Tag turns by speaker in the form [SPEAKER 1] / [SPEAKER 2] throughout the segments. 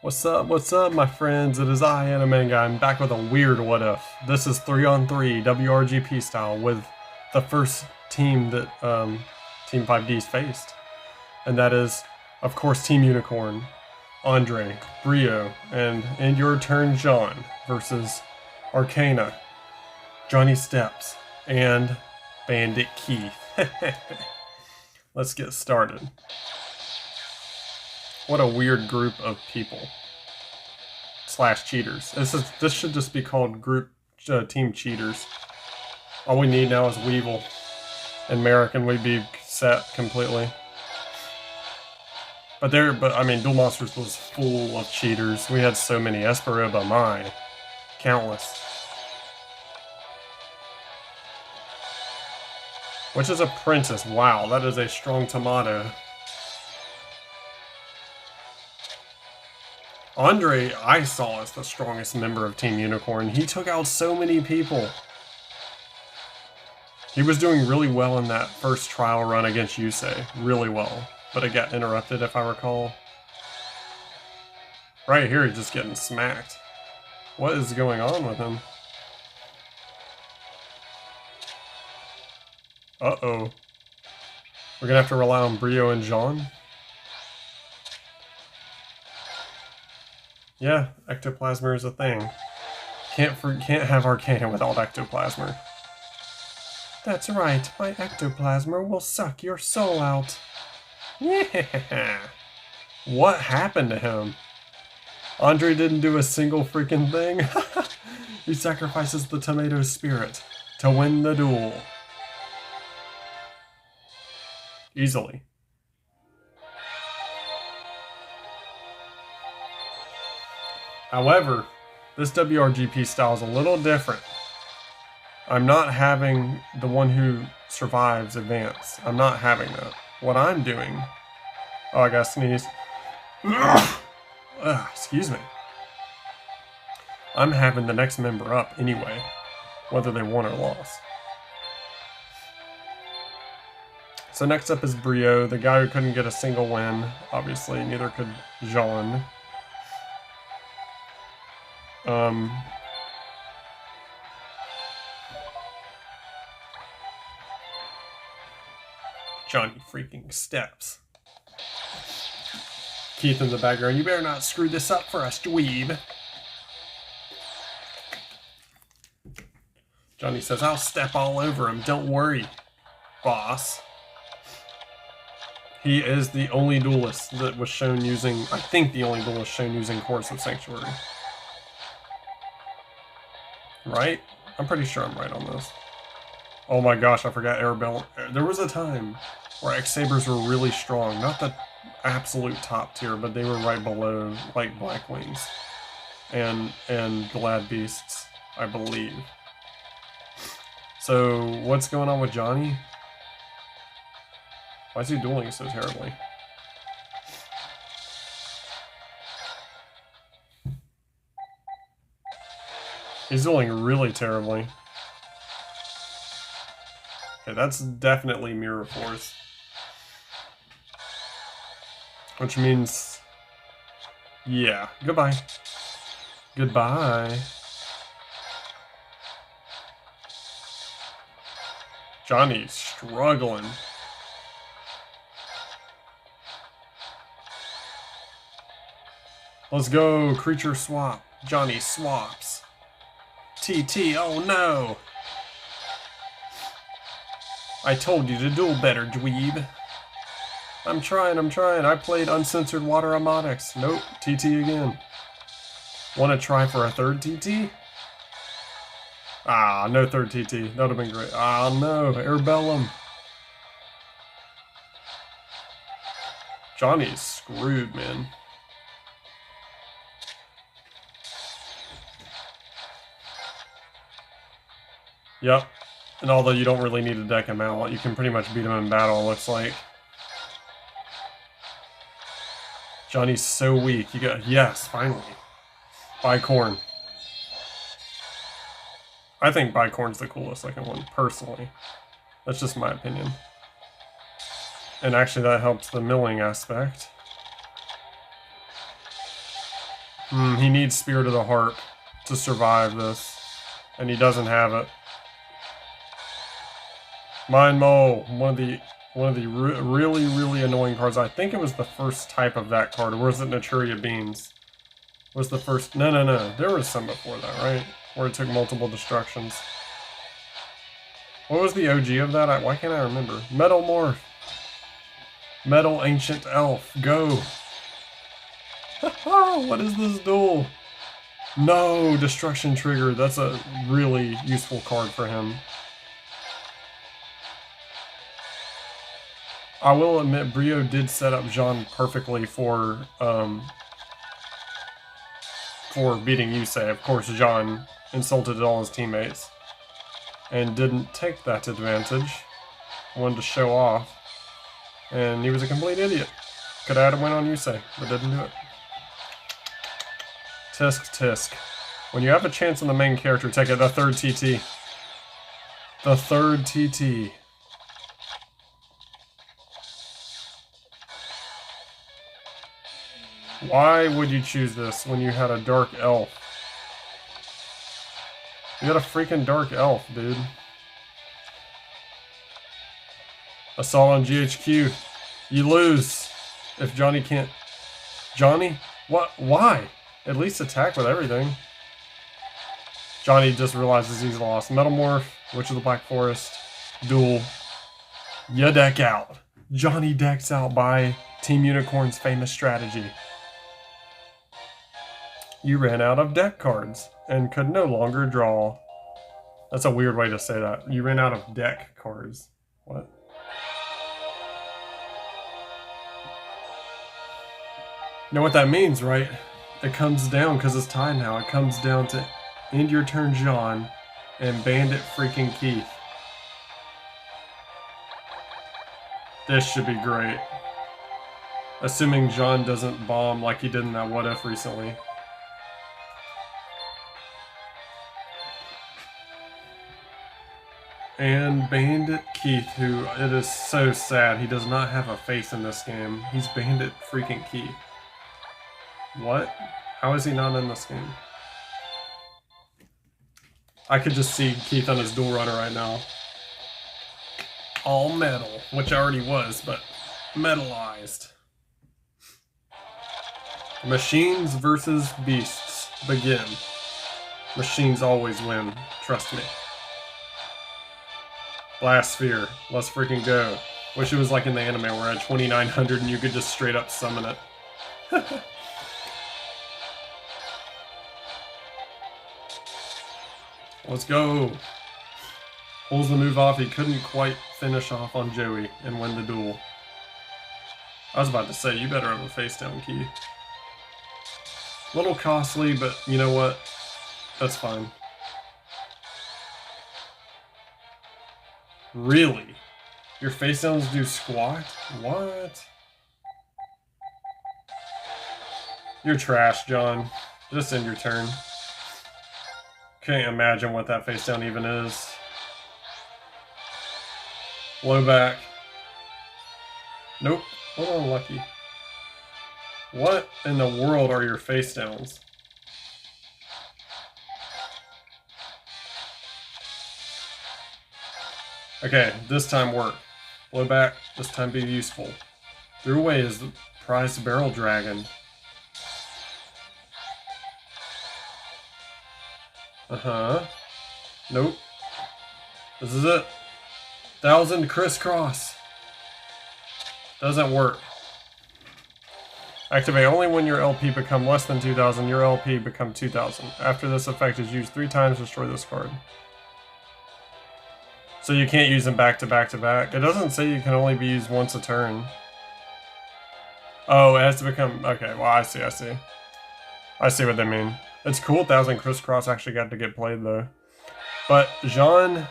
[SPEAKER 1] What's up, my friends? It is I, Anime Guy. I'm back with a weird what if. This is 3-on-3 WRGP style with the first team that Team 5D's faced. And that is, of course, Team Unicorn, Andre, Brio, and In Your Turn John versus Arcana, Johnny Steps, and Bandit Keith. Let's get started. What a weird group of people. Slash cheaters. This should just be called group team cheaters. All we need now is Weevil and Merrick, and we'd be set completely. But I mean, Duel Monsters was full of cheaters. We had so many. Esperoba, my, countless. Which is a princess. Wow, that is a strong tomato. Andre, I saw as the strongest member of Team Unicorn. He took out so many people. He was doing really well in that first trial run against Yusei. Really well. But it got interrupted, if I recall. Right here, he's just getting smacked. What is going on with him? Uh-oh. We're gonna have to rely on Brio and Jean? Yeah, ectoplasmer is a thing. Can't have Arcana without ectoplasmer. That's right, my ectoplasmer will suck your soul out. Yeah. What happened to him? Andre didn't do a single freaking thing. He sacrifices the tomato spirit to win the duel. Easily. However, this WRGP style is a little different. I'm not having the one who survives advance. I'm not having that. What I'm doing... Oh, I gotta sneeze. Excuse me. I'm having the next member up anyway, whether they won or lost. So next up is Brio, the guy who couldn't get a single win. Obviously, neither could Jean. Johnny freaking Steps. Keith in the background, you better not screw this up for us, dweeb. Johnny says, I'll step all over him, don't worry, boss. He is the only duelist that was shown using, I think the only duelist shown using Chorus of Sanctuary. Right? I'm pretty sure I'm right on this. Oh my gosh, I forgot Arabelle. There was a time where X-Sabers were really strong. Not the absolute top tier, but they were right below, like, Black Wings. And Glad Beasts, I believe. So, what's going on with Johnny? Why is he dueling so terribly? He's dueling really terribly. Okay, that's definitely Mirror Force. Which means... yeah, goodbye. Goodbye. Johnny's struggling. Let's go, creature swap. Johnny swaps. TT, oh no! I told you to duel better, dweeb. I'm trying. I played Uncensored Water Amotics. Nope, TT again. Want to try for a third TT? Ah, no third TT. That would have been great. Ah, no, Airbellum. Johnny's screwed, man. Yep. And although you don't really need to deck him out, you can pretty much beat him in battle, it looks like. Johnny's so weak. You got... yes, finally. Bicorn. I think Bicorn's the coolest looking one, personally. That's just my opinion. And actually that helps the milling aspect. He needs Spirit of the Heart to survive this, and he doesn't have it. Mind Mo, one of the really annoying cards. I think it was the first type of that card, or was it Naturia Beans? Was the first? No. There was some before that, right? Where it took multiple destructions. What was the OG of that? Why can't I remember? Metal Morph. Metal Ancient Elf. Go. What is this duel? No, Destruction Trigger. That's a really useful card for him. I will admit, Brio did set up Jean perfectly for beating Yusei. Of course, Jean insulted all his teammates and didn't take that advantage. Wanted to show off, and he was a complete idiot. Could have had a win on Yusei, but didn't do it. Tisk. When you have a chance on the main character, take it. The third TT. The third TT. Why would you choose this when you had a Dark Elf? You got a freaking Dark Elf, dude. Assault on GHQ. You lose. If Johnny can't... Johnny? What? Why? At least attack with everything. Johnny just realizes he's lost. Metamorph, Witch of the Black Forest, Duel. You deck out. Johnny decks out by Team Unicorn's famous strategy. You ran out of deck cards and could no longer draw. That's a weird way to say that. You ran out of deck cards. What? You know what that means, right? It comes down, because it's tied now, it comes down to end your turn John and Bandit freaking Keith. This should be great. Assuming John doesn't bomb like he did in that What If recently. And Bandit Keith, who, it is so sad, he does not have a face in this game. He's Bandit freaking Keith. What? How is he not in this game? I could just see Keith on his Duel Runner right now. All metal, which I already was, but metalized. Machines versus beasts begin. Machines always win, trust me. Blast Sphere, let's freaking go. Wish it was like in the anime where I had 2900 and you could just straight up summon it. Let's go. Pulls the move off. He couldn't quite finish off on Joey and win the duel. I was about to say, you better have a face down key. A little costly, but you know what? That's fine. Really? Your face downs do squat? What? You're trash, John. Just end your turn. Can't imagine what that face down even is. Blow back. Nope. Hold on, Lucky. What in the world are your face downs? Okay, this time work. Blow back, this time be useful. Threw away his prized barrel dragon. Nope. This is it. 1000 crisscross. Doesn't work. Activate only when your LP become less than 2000, your LP become 2000. After this effect is used 3 times, destroy this card. So you can't use them back to back to back. It doesn't say you can only be used once a turn. Oh, it has to become... Okay, well, I see. I see what they mean. It's cool 1000 crisscross actually got to get played, though. But Jean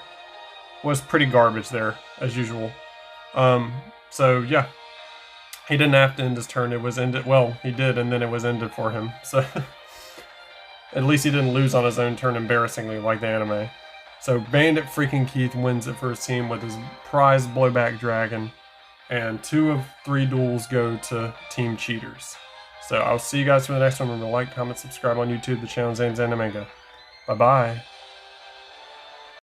[SPEAKER 1] was pretty garbage there, as usual. So, yeah. He didn't have to end his turn. It was ended... Well, he did, and then it was ended for him. So, at least he didn't lose on his own turn embarrassingly like the anime. So, Bandit freaking Keith wins it for his team with his prized blowback dragon. And 2 of 3 duels go to Team Cheaters. So I'll see you guys for the next one. Remember to like, comment, subscribe on YouTube. The channel's name's Animanga. Bye-bye.